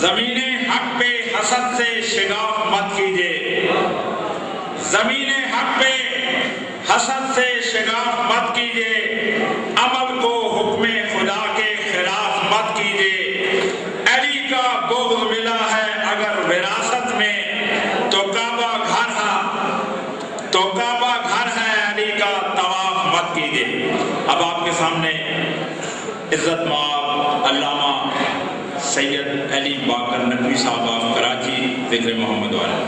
زمین حق پہ حسد سے شگاف مت کیجیے، زمین حق پہ حسد سے شگاف مت کیجیے، عمل کو حکم خدا کے خلاف مت کیجیے۔ علی کا بغض ملا ہے اگر وراثت میں تو کعبہ گھر ہے، علی کا طواف مت کیجیے۔ اب آپ کے سامنے عزت مآب علامہ سید علی باقر نقوی صاحب آف کراچی ذکر محمد والے۔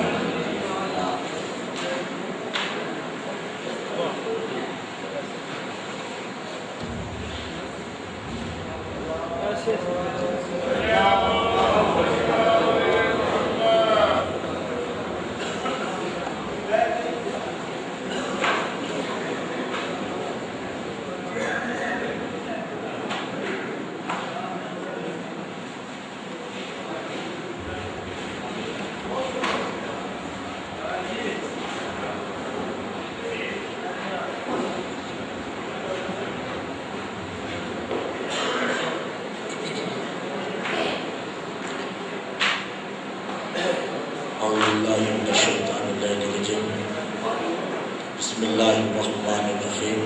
بسم اللہ الرحمن الرحیم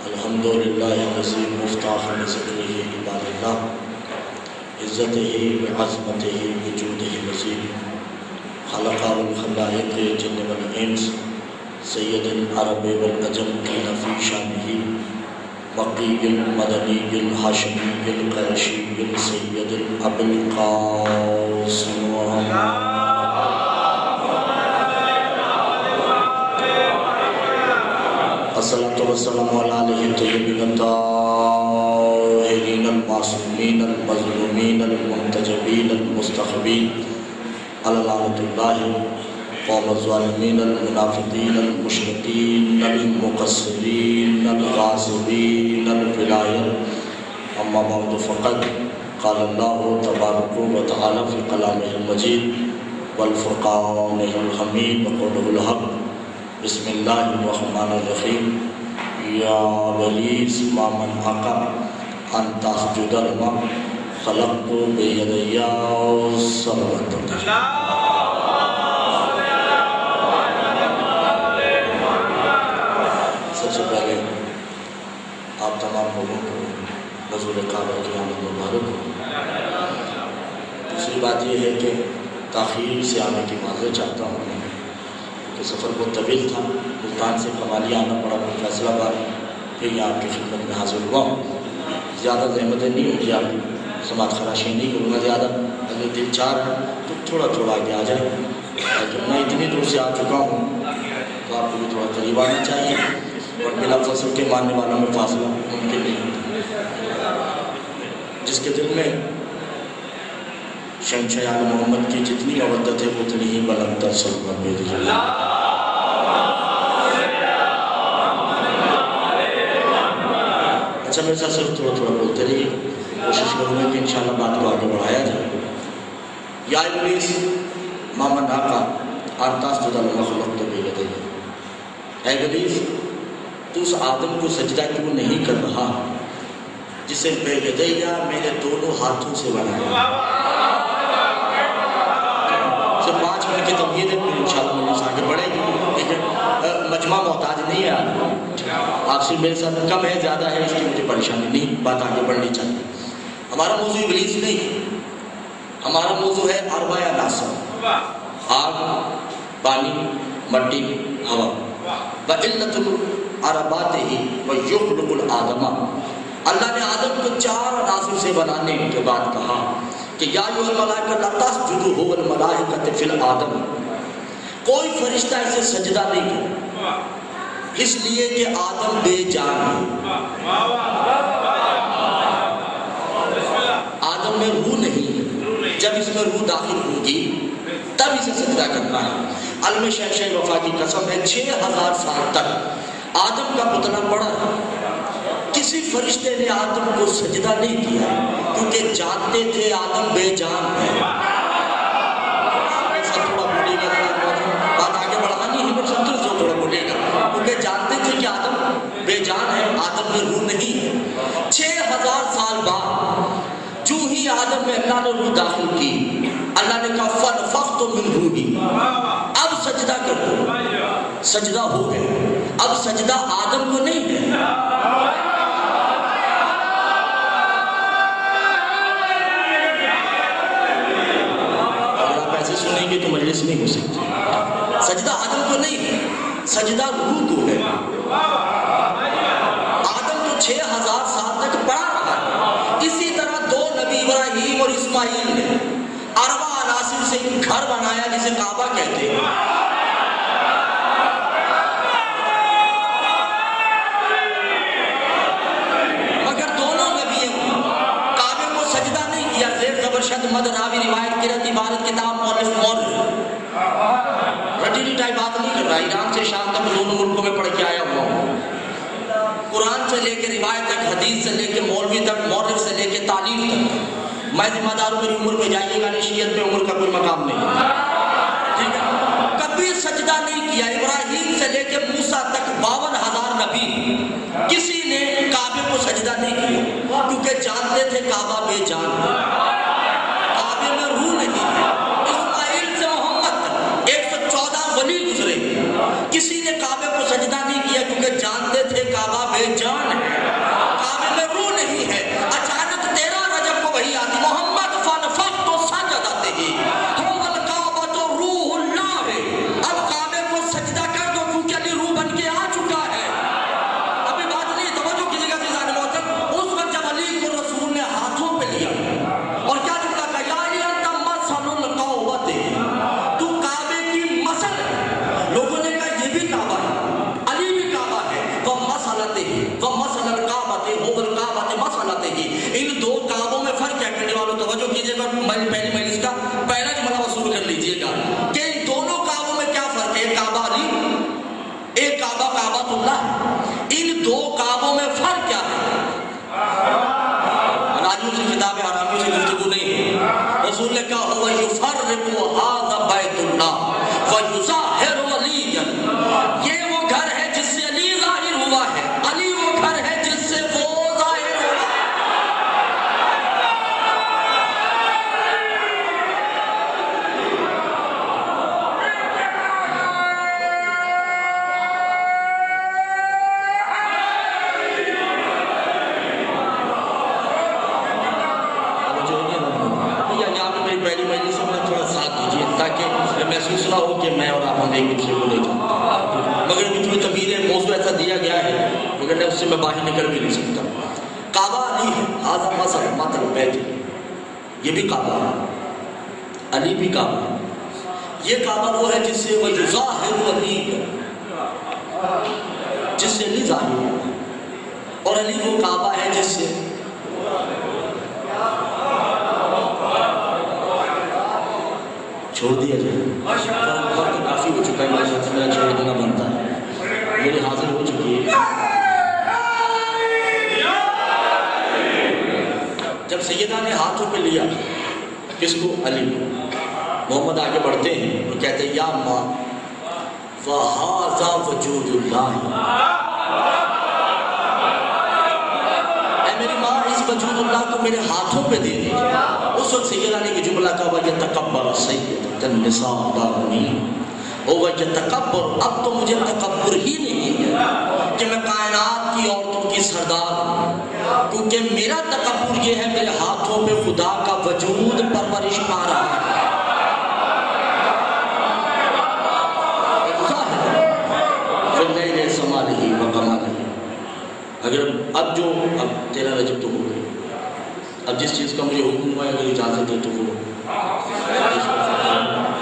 الحمدللہ الذی مفتاح لذکرہ عباد اللہ عزتہ بعظمتہ وجودہ مزید خلق الخلائق جن والانس سید العرب والعجم قیل فی شانہ مکی المدنی الہاشمی القریشی السید ابو القاسم الصلاة والسلام علی آلہ الطیبین الطاہرین المعصومین المظلومین المنتجبین المستخبین علی لعنۃ اللہ قوم الظالمین المنافقین المشرکین المقصرین الغاصبین الولایہ اما بعد فقد قال اللہ تبارک و تعالی فی کلامہ المجید والفرقان الحمید وقولہ الحق بسم اللہ الرحمن الرحیم یا بلیس ما منعک ان تسجد لما خلقت بیدی سرورت۔ سب سے پہلے آپ تمام لوگوں کو نزول کعبہ کی آمد مبارک ہو۔ دوسری بات یہ ہے کہ تاخیر سے آنے کی معذرت چاہتا ہوں کہ سفر بہت طویل تھا، ملتان سے قوالی آنا پڑا، فیصل آباد، پھر یہاں آپ کی خدمت میں حاضر ہوا ہوں۔ زیادہ زحمتیں نہیں ہوگی، آپ کی سماعت خراشی نہیں کروں گا زیادہ، اگر دل چاہ رہا ہے تو تھوڑا تھوڑا آگے آ جائے، لیکن میں اتنی دور سے آ چکا ہوں تو آپ کو بھی تھوڑا قریب آنا چاہیے، اور بلا فصل کے ماننے والوں میں فاصلہ ممکن نہیں۔ جس کے دل میں شہنشاہ آل محمد کی جتنی عودت ہے اتنی ہی بلند تر سلوت میں دکھے۔ اچھا میرے ساتھ صرف تھوڑا تھوڑا بولتے رہیے، کوشش کروں گا کہ انشاءاللہ بات کو آگے بڑھایا جائے۔ یا ابلیس ما منعک ان تسجد لما خلقت بیدی، اے ابلیس تو اس آدم کو سجدہ کیوں نہیں کر رہا جسے بیدیا میرے دونوں ہاتھوں سے بنایا۔ 5 منٹ کی تمہید ہے، پھر انشاءاللہ مجلس آگے بڑھے گی، لیکن مجمع محتاج نہیں ہے آپ سے، میرے ساتھ کم ہے زیادہ ہے اس کی مجھے پریشانی نہیں، بات آگے بڑھنی چاہیے۔ ہمارا موضوع ابلیس نہیں، ہمارا موضوع ہے اربع عناصر، آگ، پانی، مٹی، ہوا۔ وَإِلَّةُ الْأَرْبَاتِهِ وَيُخْلُقُ الْآدَمَ، اللہ نے آدم کو 4 عناصر سے بنانے کے بعد کہا کہ یا ایھا الملائکۃ لا تسجدوا هو الملائکۃ فی الآدم، کوئی فرشتہ اسے سجدہ نہیں کرے اس لیے کہ آدم بے جان ہے، آدم میں روح نہیں ہے، جب اس میں روح داخل ہوگی تب اسے سجدہ کرنا ہے۔ علم شہنشاہ وفا کی قسم ہے 6000 سال تک آدم کا پتلا پڑا، کسی فرشتے نے آدم کو سجدہ نہیں کیا کیونکہ جانتے تھے آدم بے جان ہے۔ تھوڑا بولے گا، بات آگے بڑھانی ہے، سنتر سے تھوڑا بولے گا، کیونکہ جانتے تھے کہ آدم بے جان ہے، آدم میں روح نہیں ہے۔ 6000 سال بعد جو ہی آدم میں اللہ نے روح داخل کی، اللہ نے کہا فنفخت من روحی، اب سجدہ کر دو، سجدہ ہو گیا۔ اب سجدہ آدم کو نہیں ہے، اگر آپ ایسے سنیں گے تو مجلس نہیں ہو سکتی۔ سجدہ آدم کو نہیں ہے، سجدہ روح کو ہے۔ آدم تو 6000 سال تک پڑا رہا ہے۔ اسی طرح دو نبی ابراہیم اور اسماعیل نے اربع عناصر سے ایک گھر بنایا جسے کعبہ کہتے ہیں۔ مگر دونوں نبیوں نے کعبے کو سجدہ نہیں کیا۔ زیر زبر شد مد راوی روایت قرأت عبارت کتاب مؤلف مورخ رٹی ٹائی بات نہیں کر رہا، ایران سے شام تک دونوں ملکوں میں پڑھ کے آیا ہوا ہوں۔ قرآن سے لے کے روایت تک، حدیث سے لے کے مولوی تک، مورخ سے لے کے تعلیم تک، میں ذمہ دار ہوں، میری عمر پہ جائیے گا، نشیت میں عمر کا کوئی مقام نہیں، ٹھیک ہے؟ کبھی سجدہ نہیں کیا۔ ابراہیم سے لے کے موسیٰ تک 52,000 نبی، کسی نے کعبے کو سجدہ نہیں کیا، کیونکہ جانتے تھے کعبہ بے جان ہے، کعبے میں روح نہیں ہے۔ اسماعیل سے محمد تک 114 ولی گزرے، کسی نے کعبے کو سجدہ نہیں کیا کیونکہ جانتے تھے کعبہ بے جان ہے، کعبے میں روح نہیں ہے۔ اچانک 13 رجب کو وحی آتی، محمد فنفخت سجدتہ الکعبۃ روح اللہ، اب کعبے کو سجدہ کر دو کیونکہ علی روح بن کے آ چکا ہے۔ ابھی بات نہیں، توجہ کیجیے گا عزیزان محترم، اس وقت جب علی کو رسول نے ہاتھوں پہ لیا اور کیا جملہ کہا، یا علی انت مثل الکعبۃ، تو کعبے کی مثل ہے۔ لوگوں نے کہا یہ بھی کعبہ ہے، علی بھی کعبہ ہے، وَمَثَلَ الْكَعْبَةِ هُوَ الْكَعْبَةِ مَثَلَتِهِ۔ ان دو کعبوں میں فرق ہے، کرنے والوں توجہ کیجیے گا، پہلی مجلس کا پہلا جملہ وصول کر لیجیے گا کہ ان دونوں کعبوں میں کیا فرق ہے، ایک کعبہ علی، ایک کعبہ کعبۃ اللہ، ان دو کعبوں میں فرق کیا ہے؟ راجیوں سے خطاب ہے، حرامیوں سے گفتگو نہیں ہے۔ رسول نے کہا هُوَ يُفَرِّقُ هَذَا بَيْتُ اللَّهِ وَيُظَاهِرُ عَلِيًّا، یہ وہ گھر ہے جس سے علی ظاہر ہوا ہے، علی وہ گھر ہے جس سے وہ ظاہر ہوا ہے۔ یہاں پہ میری پہلی مجلس سے میں تھوڑا ساتھ دیجیے تاکہ محسوس نہ ہو کہ میں اور آپ ہم ایک دوسرے کو لے جاؤں، مگر بیچ میں طویل موضوع ایسا دیا گیا ہے مگر اس سے میں باہر نکل بھی نہیں سکتا۔ کعبہ علی ہے، ہذا مثل بیت، یہ بھی کعبہ ہے، علی بھی کعبہ ہے۔ یہ کعبہ وہ ہے جس سے وہ ظاہر علی، جس سے علی ظاہر ہوا، اور علی وہ کعبہ ہے جس سے چھوڑ دیا جائے۔ وقت کافی ہو چکا ہے، میرا چھوڑ دینا بنتا ہے، میری حاضر ہو چکی ہے۔ جب سیدہ نے ہاتھوں پہ لیا کس کو، علی، محمد آگے بڑھتے ہیں اور کہتے ہیں یا ماں فَهَذَا وَجُودُ اللَّهِ، اے میری ماں اس وجود اللہ کو میرے ہاتھوں پہ دے دیجیے۔ اس وقت سیدہ نے کہ جملہ کہا وَيَتَكَبَّرَ سَيِّدَةَ النِّسَاءِ بَعْدِي، وہ تکبر، اب تو مجھے تکبر ہی نہیں ہے کہ میں کائنات کی عورتوں کی سردار ہوں، کیونکہ میرا تکبر یہ ہے میرے ہاتھوں پہ خدا کا وجود پرورش پا رہا ہے۔ اگر اب 13 رجب تو ہو گئی، اب جس چیز کا مجھے حکم ہوا ہے اگر اجازت ہے تو وہ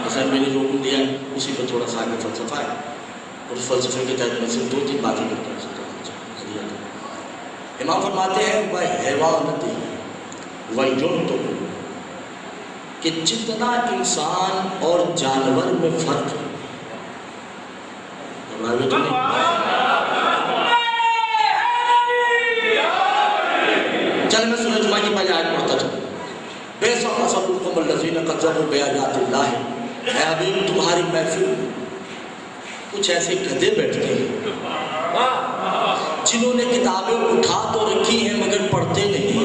حسین میں نے جو حکم دیا ہے اسی پر تھوڑا سا آگے فلسفہ ہے، اور اس فلسفے کے تحت میں صرف 2-3 باتیں کرتا ہوں۔ امام فرماتے ہیں وَحَيْوَانَتِ وَيُنْتُقُ، کہ جتنا انسان اور جانور میں فرق ہے، چل میں سورہ جمعہ کی پہلے آیت پڑھتا چلوں۔ بے شک اصلکم الذین کذبوا بآیات اللہ، اے حبیب تمہاری محفل کچھ ایسے گدھے بیٹھتے ہیں جنہوں نے کتابیں اٹھا تو رکھی ہیں مگر پڑھتے نہیں۔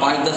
5-10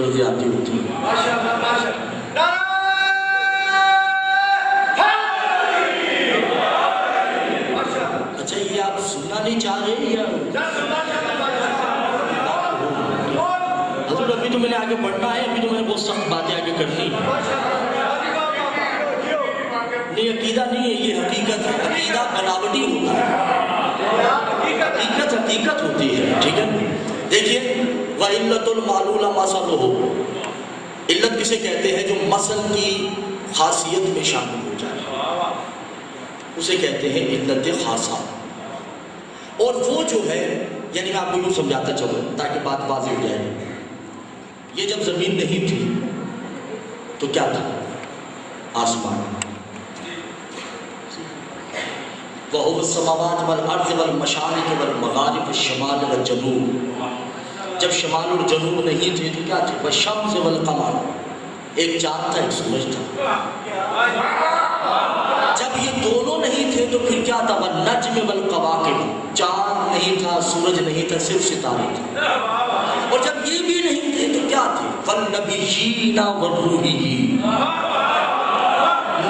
وضعیاتی ہوتی ہے. اچھا یہ آپ سننا نہیں چاہ رہے یا حضور ابھی تو میں نے آگے بڑھنا ہے, ابھی تو میں نے بہت سخت باتیں آگے کرنی ہے. نہیں عقیدہ نہیں ہے, یہ حقیقت ہے. عقیدہ بناوٹی ہوتا ہے, حقیقت ہوتی ہے. ٹھیک ہے, دیکھیے وَعِلَّةُ الْمَعْلُولَ مَثَلُهُ, علت کسے کہتے ہیں جو مثل کی خاصیت میں شامل ہو جائے, اسے کہتے ہیں علت خاصہ. اور وہ جو ہے, یعنی میں آپ کو یوں سمجھاتا چلوں تاکہ بات واضح ہو جائے. یہ جب زمین نہیں تھی تو کیا تھا؟ آسمان. وَهُوَ السَّمَاوَاتُ وَالْأَرْضِ وَالْمَشَارِقِ وَالْمَغَارِبِ وَالشَّمَالِ وَالْجَنُوبِ. جب شمال اور جنوب نہیں تھے تو کیا تھے؟ وَالشَّمْسِ وَالْقَمَرِ, ایک چاند تھا ایک سورج تھا. جب یہ دونوں نہیں تھے تو پھر کیا تھا؟ وَالنَّجْمِ وَالْقَوَاقِبِ, چاند نہیں تھا, سورج نہیں تھا, صرف ستارے تھے. اور جب یہ بھی نہیں تھے تو کیا تھے؟ وَالنَّبِيِّينَ وَالرُّسُلِ,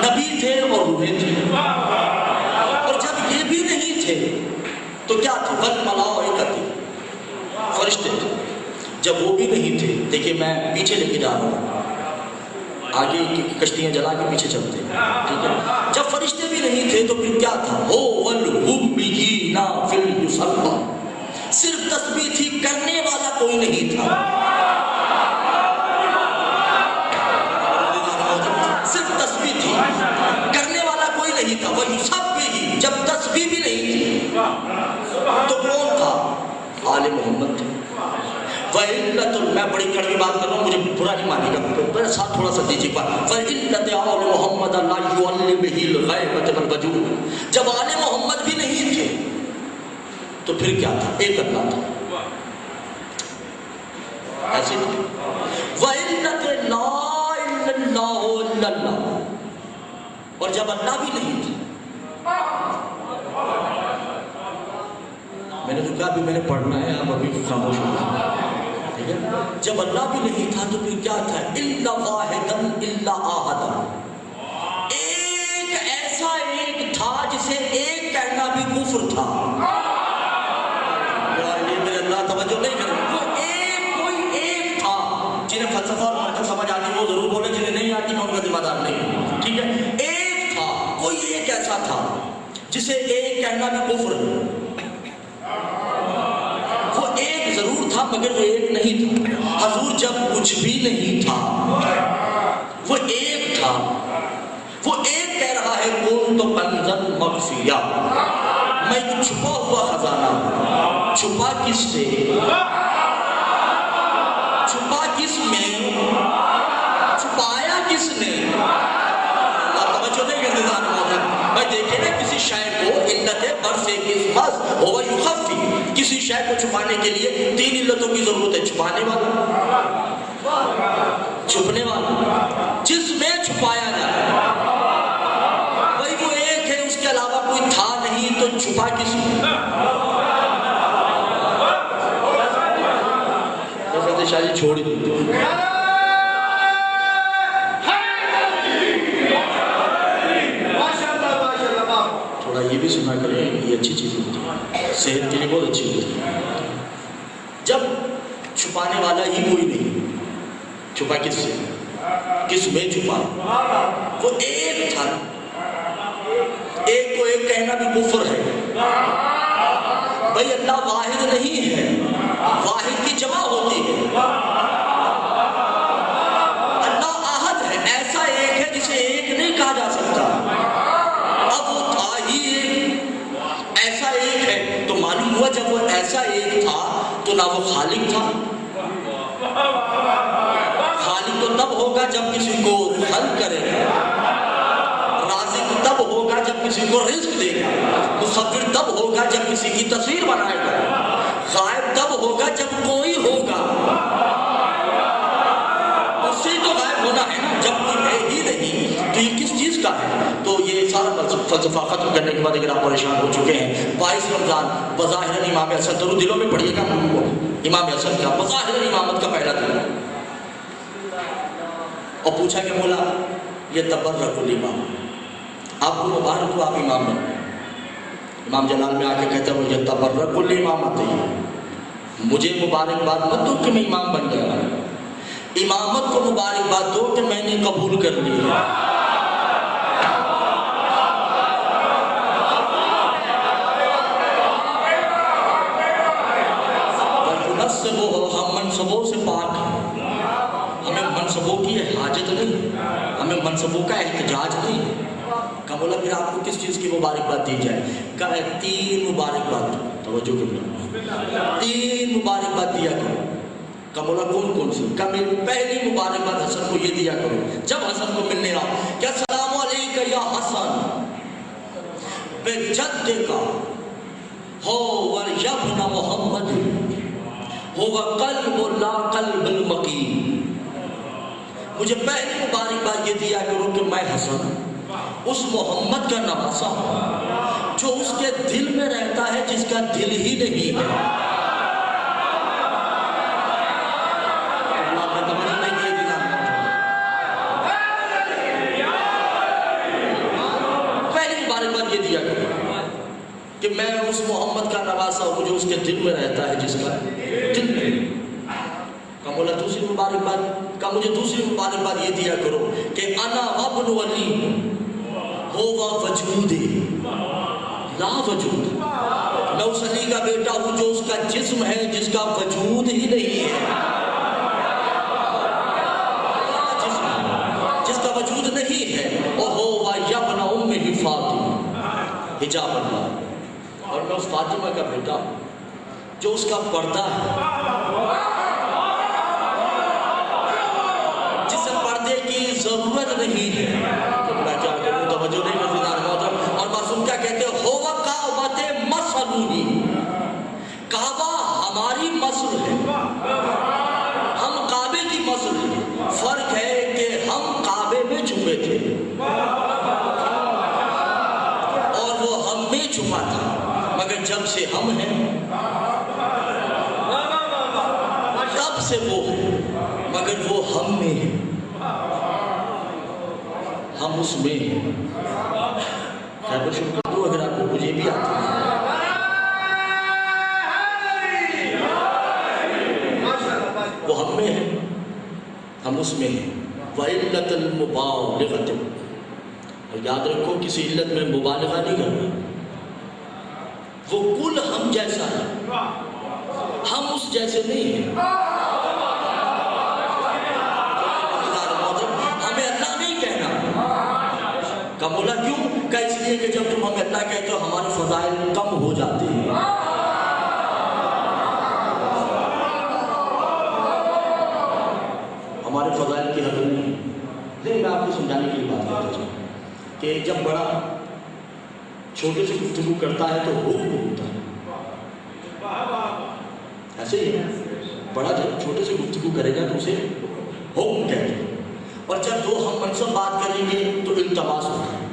نبی تھے اور روحیں تھے. اور جب یہ بھی نہیں تھے تو کیا تھے؟ وَالْمَلَائِكَةُ, فرشتے تھے. جب وہ بھی نہیں تھے, دیکھیں میں پیچھے لے کے جا رہا ہوں, آگے کی کشتیاں جلا کے پیچھے چلتے ہیں. ٹھیک ہے, جب فرشتے بھی نہیں تھے تو پھر کیا تھا؟ هُوَ الْأُمِّيُّونَ فِي الْمُصَحَّفِ, صرف تسبیح تھی, کرنے والا کوئی نہیں تھا. صرف تسبیح تھی, کرنے والا کوئی نہیں تھا. وَيُسَبِّحُ, جب تسبیح بھی نہیں تھی تو کون تھا؟ آل محمد تھے. وَإِلَّةُ, میں بڑی کڑوی بات کر رہا ہوں, مجھے برا نہیں مانے گا, میرے ساتھ تھوڑا سا دیجیے بات. وَإِلَّةُ آلِ مُحَمَّدَ لَا يُعَلِّمِهِ الْغَيْبَةَ وَالْوَجُودَ, جب آل محمد بھی نہیں تھے تو پھر کیا تھا؟ ایک اللہ تھا. ایسے تھے. وَإِلَّةُ لَا إِلَّا اللَّهُ إِلَّا اللَّهُ, اور جب اللہ بھی نہیں تھا, میں نے تو کہا ابھی میں نے پڑھنا ہے, آپ ابھی خاموش ہو گئے. جب اللہ بھی نہیں تھا تو پھر کیا تھا؟ الا واحدا الا احدا, ایک ایسا ایک تھا جسے ایک کہنا بھی کفر تھا. یہ میرے اللہ توجہ نہیں کرے. وہ ایک, کوئی ایک تھا. جنہیں فلسفہ اور منطق سمجھ آتی وہ ضرور بولے, جنہیں نہیں آتی میں ان کا ذمہ دار نہیں. ٹھیک ہے, ایک تھا, کوئی ایک ایسا تھا جسے ایک کہنا بھی کفر. وہ ایک ضرور تھا مگر وہ ایک نہیں تھا. حضور جب کچھ بھی نہیں تھا وہ ایک تھا. وہ ایک کہہ رہا ہے کون تو کنزن مخفیہ, میں ایک چھپا ہوا خزانہ ہوں. چھپا کس سے؟ چھپا کس میں؟ چھپایا کس نے؟ توجہ نہیں کرتے ذات موجود. میں دیکھے نا کسی شے کو علت برس قسمت ہوا یخفی, کسی شے کو چھپانے کے لیے تین علتوں کی ضرورت ہے. چھپانے والا, چھپنے والا, جس میں چھپایا جائے وہی وہ ایک ہے, اس کے علاوہ کوئی تھا نہیں تو چھپا کس میں؟ شاہ جی چھوڑ دیتے. تھوڑا یہ بھی سنا کریں, یہ اچھی چیز ہوتی ہے, صحت کے لیے بہت اچھی ہوتی ہے. جب چھپانے والا ہی کوئی نہیں, چھپا کس سے؟ کس میں چھپا؟ وہ ایک تھا. ایک کو ایک کہنا بھی کفر ہے. بھائی اللہ واحد نہیں ہے, واحد کی جمع ہوتی ہے. اللہ احد ہے, ایسا ایک ہے جسے ایک نہیں کہا جا سکتا. اب وہ تھا ہی ایک, ایسا ایک ہے تو معلوم ہوا جب وہ ایسا ایک تھا تو نہ وہ خالق تھا. خالق تو تب ہوگا جب کسی کو خلق کرے گا, رازق تب ہوگا جب کسی کو رزق دے گا, مصور تب ہوگا جب کسی کی تصویر بنائے گا, غائب تب ہوگا جب کوئی ہوگا. اس سے تو غائب ہونا ہے نا, جب کوئی ہے ہی نہیں تو یہ کس چیز کا ہے؟ تو یہ سارا فلسفہ ختم کرنے کے بعد اگر آپ پریشان ہو چکے ہیں, 22 رمضان بظاہر امام حسن, ضرور دلوں میں پڑھیے گا امام حسن کا بظاہر امامت کا پہلا دن. اور پوچھا کہ مولا یہ تبرک الامام، آپ کو مبارک ہو آپ امام بن گئے۔ امام جلال میں آ کے کہتے ہیں یہ تبرک الامامت ہے، مجھے مبارکباد مت دو کہ میں امام بن گیا، امامت کو مبارکباد دو کہ میں نے قبول کر لی ہے۔ ہم منصبوں سے پاک ہیں، ہمیں منصبوں کی حاجت نہیں، ہمیں منصبوں کا احتجاج نہیں۔ کہا مولا پھر آپ کو کس چیز کی مبارکباد دی جائے؟ کہا 3 مبارکباد، توجہ کرنا، 3 مبارکباد دیا کرو۔ کہا مولا کون کون سی؟ کہا میری پہلی مبارکباد حسن کو یہ دیا کرو جب حسن کو ملنے آؤ کہ السلام علیکم یا حسن بجدک ہو ویبن محمد ہو قلب لا قلب المقیم۔ مجھے پہلی مبارکباد یہ دیا کرو کہ میں حسن اس محمد کا نواسا ہوں جو اس کے دل میں رہتا ہے جس کا دل ہی نہیں ہے۔ پہلی مبارکباد یہ دیا کرو کہ میں اس محمد کا نواسا ہوں جو اس کے دل میں رہتا ہے جس کا دل نہیں۔ کہ مولا دوسری مبارکباد، کہ مجھے دوسری مبارکباد یہ دیا کرو کہ انا ابن ولی ہوگا وجود لا وجود، میں اس علی کا بیٹا ہوں جو اس کا جسم ہے جس کا وجود ہی نہیں ہے، جس کا وجود نہیں ہے، اور ہوگا یبن ام فاطمہ حجاب اللہ، اور میں اس فاطمہ کا بیٹا ہوں جو اس کا پردہ ہے، جسے پردے کی ضرورت نہیں ہے۔ میں کیا کروں، توجہ نہیں کرتی محترم، اور معصوم کیا کہتے ہیں ہوا کعبۃ مسلوہی، کعبہ ہماری مسل ہے، ہم کعبے کی مسل ہیں، فرق ہے کہ ہم کعبے میں چھپے تھے اور وہ ہم میں چھپا تھا، مگر جب سے ہم ہیں تب سے وہ ہے، مگر وہ ہم میں ہے، ہم اس میں ہیں۔ خیر شروع کر دو اگر آپ کو، مجھے بھی آتا ہے۔ وہ ہم میں ہے، ہم اس میں ہیں۔ وَعِلَّةَ الْمُبَالِغَةِ، اور یاد رکھو کسی علت میں مبالغہ نہیں کرنا، وہ کل ہم جیسا ہے، ہم اس جیسے نہیں ہیں۔ ہمیں اللہ نہیں کہنا۔ کہ مولا کیوں؟ کہ اس لیے کہ جب تم ہمیں اللہ کہتے ہو ہمارے فضائل کم ہو جاتے ہیں۔ ہمارے فضائل کی حد نہیں۔ لیکن میں آپ کو سمجھانے کے لیے بات کرتا ہوں کہ جب بڑا چھوٹے سے گفتگو کرتا ہے تو حکم ہوتا ہے، ایسے ہی بڑا جب چھوٹے سے گفتگو کرے گا تو اسے حکم کہتے ہیں، اور جب دو ہم منصب بات کریں گے تو التماس ہوتا ہے،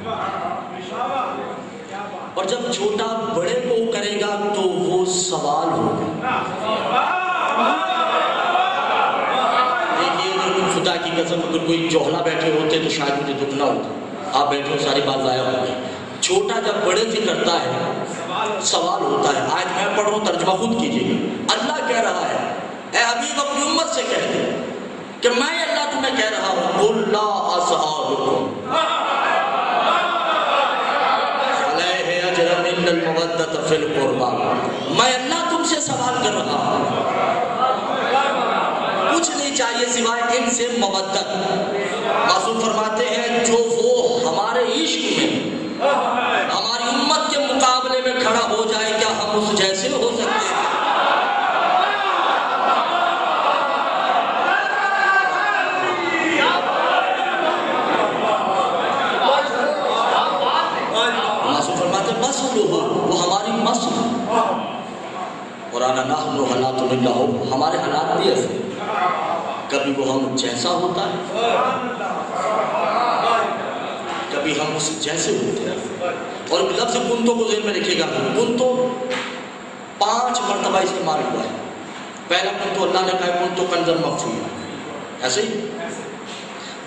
اور جب چھوٹا بڑے کو کرے گا تو وہ سوال ہوگا۔ دیکھیے خدا کی قسم اگر کوئی جوہلا بیٹھے ہوتے تو شاید مجھے دکھ نہ ہوتا، آپ بیٹھے ہو ساری بات ضائع ہو گئی۔ چھوٹا جب بڑے سے کرتا ہے سوال ہوتا ہے۔ آج میں پڑھ رہا ہوں، ترجمہ خود کیجیے۔ اللہ کہہ رہا ہے اے حبیب اپنی امت سے کہہ دے کہ میں اللہ تمہیں کہہ رہا ہوں قُلْ لَا أَسْأَلُكُمْ عَلَيْهِ أَجْرًا إِلَّا الْمَوَدَّةَ فِي الْقُرْبَى، میں اللہ تم سے سوال کر رہا ہوں، کچھ نہیں چاہیے سوائے ان سے مودت۔ معصوم فرماتے ہیں جو وہ ہمارے عشق میں ہماری امت کے مقابلے میں کھڑا ہو جائے کیا ہم اس جیسے ہو سکتے ہیں؟ معصوم فرماتے ہیں مسل ہو، وہ ہماری مسل، قرآن نحن حالات اللہ، ہمارے حالات بھی ایسے، کبھی وہ ہم جیسا ہوتا ہے، کبھی ہم اس جیسے ہوتے ہیں۔ اور لفظ کنتو کو ذہن میں رکھے گا، کنتو 5 مرتبہ استعمال ہوا ہے۔ پہلا کنتو اللہ نے کہا کنتو کنزا مخفیا، ایسے ہی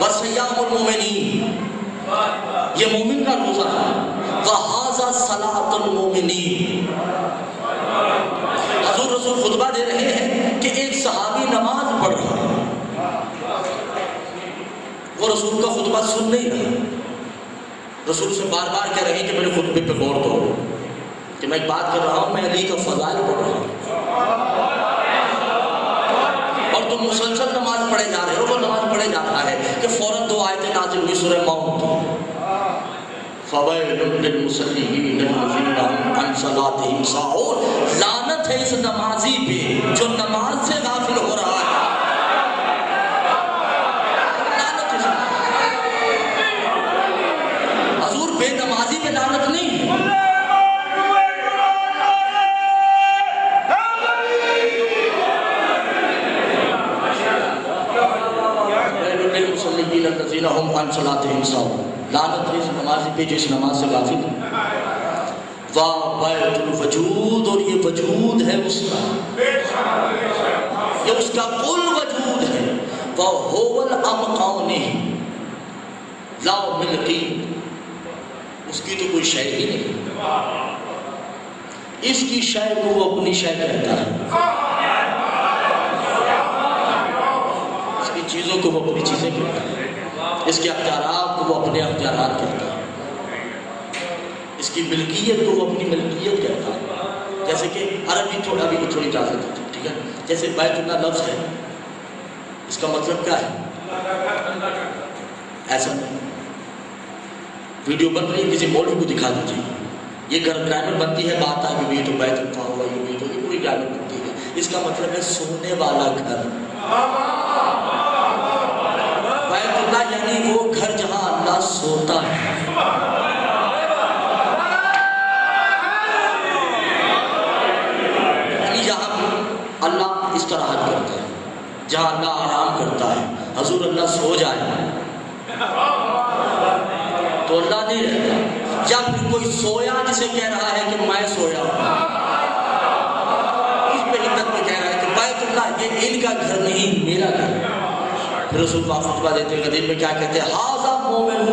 وَصِيَامُ الْمُؤْمِنِينَ، یہ مومن کا روزہ ہے، وَهَذَا صَلَاةُ الْمُؤْمِنِينَ۔ حضور رسول خطبہ دے رہے ہیں کہ ایک صحابی نماز پڑھ رہا ہے، وہ رسول کا خطبہ سن نہیں رہا، رسول سے بار بار کہہ رہے ہیں کہ میرے خطبے پہ غور کرو، کہ میں ایک بات کر رہا ہوں، میں علی کا فضائل پڑھ رہا ہوں، اور تم مسلسل نماز پڑھے جا رہے ہو۔ وہ نماز پڑھے جا رہا ہے کہ فوراً 2 آیتیں نازل ہوئی سورہ موت، فَوَيْلٌ لِّلْمُصَلِّينَ الَّذِينَ هُمْ عَنْ صَلَاتِهِمْ سَاهُونَ۔ لعنت ہے اس نمازی پہ جو نماز سے غافل ہو رہا ہے، لعنت ہے۔ حضور بے نمازی پہ لعنت نہیں ہے، الذین هم عن صلاتهم ساہون۔ لعنت ہے اس نمازی پہ جو اس نماز سے غافل ہے۔ وَبَيْتُ الْوَجُودِ، اور یہ وجود ہے اس کا، یہ اس کا کل وجود ہے۔ وَهُوَ الْأَمْقَانِ لَا مِلْقِ، اس کی تو کوئی شے ہی نہیں، اس کی شے کو وہ اپنی شے کہتا ہے، اس کی چیزوں کو وہ اپنی چیزیں کہتا ہے، اس کے اختیارات کو وہ اپنے اختیارات کہتا ہے، اس کی ملکیت کو وہ اپنی ملکیت کہتا ہے۔ جیسے کہ عربی تھوڑی اجازت ہوتی ہے، ٹھیک ہے؟ جیسے بیت اللہ لفظ ہے، اس کا مطلب کیا ہے؟ ایسا نہیں، ویڈیو بن رہی ہے کسی مولوی کو دکھا دیجیے، یہ گرامر بنتی ہے، بات آئے کہ یہ تو بیت اللہ ہوا، یہ بیت ہوگی، پوری گرامر بنتی ہے، اس کا مطلب ہے سونے والا گھر۔ بیت اللہ یعنی وہ گھر جہاں اللہ سوتا ہے، یعنی جہاں اللہ استراحت کرتا ہے، جہاں اللہ آرام کرتا ہے۔ حضور اللہ سو جائے تو اللہ نہیں رہتا، یا پھر کوئی سویا جسے کہہ رہا ہے کہ میں سویا ہوں، اس پہ حدت میں کہہ رہا ہے کہ بیت اللہ یہ ان کا گھر نہیں، میرا گھر۔ پھر رسول پاک خطبہ دیتے ہیں، غدیر میں کیا کہتے ہیں؟ ھذا مومن،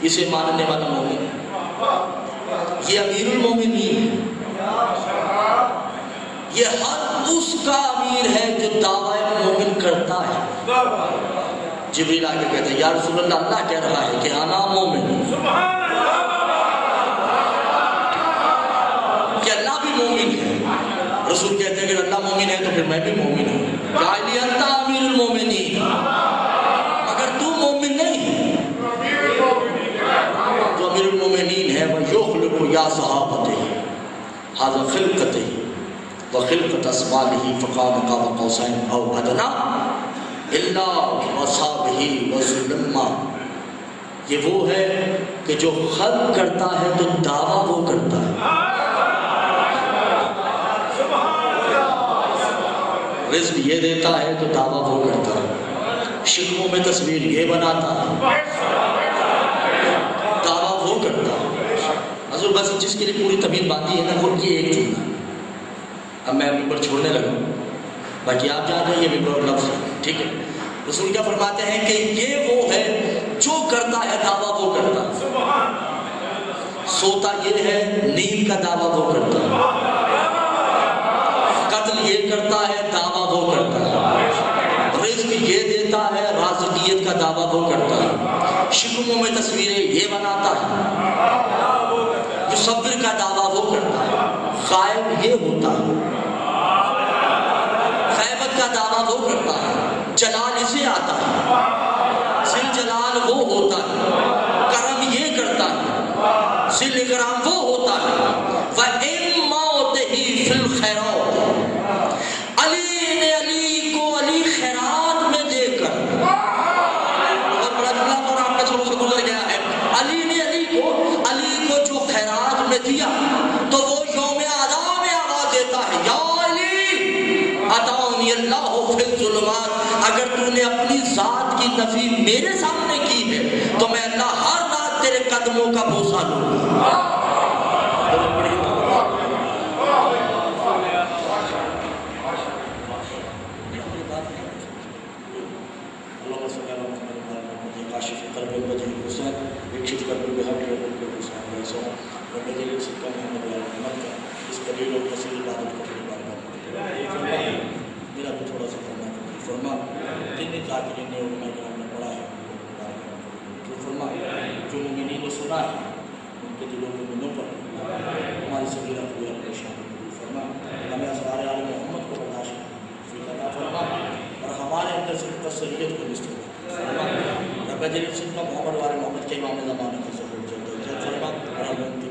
اسے ماننے والا مومن ہے، یہ امیر المومنین ہے، یہ ہر اس کا امیر ہے جو دعوی مومن کرتا ہے۔ جبریل آگے کہتے ہیں یا رسول اللہ، اللہ کہہ رہا ہے کہ انا مومن، کہ اللہ بھی مومن ہے۔ رسول کہتے ہیں کہ اللہ مومن ہے تو پھر میں بھی مومن ہوں، یا علی انت امیر المومنین، مگر تو مومن نہیں ہے، جو امیر المومنین ہے وہ یخلق یا صحابتہ ھذا خلقتہ وخلقت اسمالہ فقام قاب قوسین او ادنی الا وصابہ وسلم۔ یہ وہ ہے کہ جو خلق کرتا ہے تو دعویٰ وہ کرتا ہے، رزق یہ دیتا ہے تو دعویٰ وہ کرتا ہے، شکلوں میں تصویر یہ بناتا ہے، دعویٰ وہ کرتا ہے۔ حضور بس جس کے لیے پوری طبیعت باندھی ہے نا، وہ یہ ایک جملہ۔ اب میں ممبر چھوڑنے لگا، باقی آپ جان رہے ہیں یہ ممبر لفظ ہے، ٹھیک ہے؟ رسول کیا فرماتے ہیں کہ یہ وہ ہے جو کرتا ہے دعویٰ وہ کرتا ہے، سوتا یہ ہے، نیند کا دعویٰ وہ کرتا ہے، قتل یہ کرتا ہے، دعویٰ وہ کرتا ہے، رزق یہ دیتا ہے، رازقیت کا دعویٰ وہ کرتا ہے، شکموں میں تصویریں یہ بناتا ہے، مصور کا دعویٰ وہ کرتا ہے، غائب یہ ہوتا ہے، غیبت کا دعویٰ وہ کرتا ہے، جلال اسے آتا ہے، ذل جلال وہ ہوتا ہے، کرم یہ کرتا ہے، ذل اکرام وہ ہوتا ہے۔ وَإِمَّا فِي الْخَيْرَاتِ، علی نے علی کو علی خیرات میں دے کر، بہت بڑا جملہ قرآن میں سے گزر گیا ہے، علی نے علی کو جو خیرات میں دیا تو وہ یوم ادا میں آواز دیتا ہے یا علی اتانی اللہ فی الظلمات، اگر تو نے اپنی ذات کی نفی میرے سامنے کی ہے تو میں اللہ ہر رات تیرے قدموں کا بوسہ لوں گا۔ اللہ نصیب کا سہیت کو استعمال رب جلیل صدقہ محمد والے محمد کے امام زمان کا ظہور جو فرما